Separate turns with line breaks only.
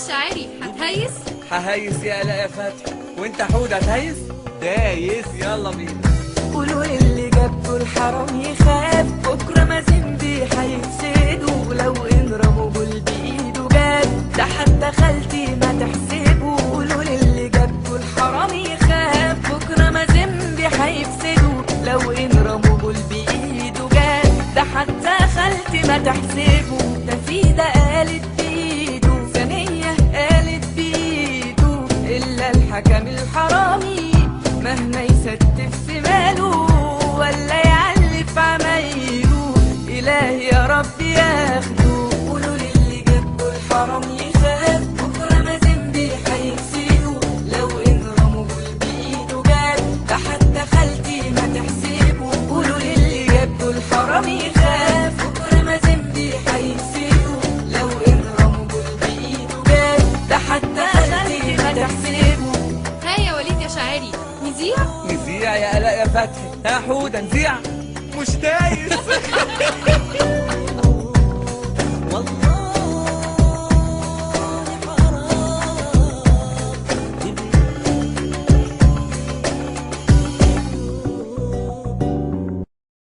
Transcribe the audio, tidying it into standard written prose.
الشاعري هتهيس؟
ههيس يا آلاء يا فتحي. وانت حود هتهيس؟ دايس. يلا بينا.
قولوا للي جابته الحرام يخاف، بكره مازن بيه هيفسدوا، لو ان رموا بول بايده جاب، ده حتى خالتي ما تحسبه. قولوا للي جابته الحرام يخاف، بكره مازن بيه هيفسدوا، لو ان رموا بول بايده جاب، ده حتى خالتي ما تحسبه. ده في ده قالت بايده، ثانيه قالت بايده، الا الحكم الحرامي مهما يستف في ماله ولا يعلف عمايله، إلهي يا رب ياخده. قولوا للي جابوا الحرام يخاف، بكرة مازن بيه هيفسدوا، لو إن رموا بإيده جاب، ده حتى خالتي ما تحسبه. قولوا للي جابوا الحرام يخاف، بكرة مازن بيه هيفسدوا، لو إن رموا بإيده جاب، ده حتى خالتي ما تحسبه.
ها يا وليد يا شاعري، نذيع؟
نذيع يا آلاء يا فتحي. ها حودة نذيع؟ مش دايس.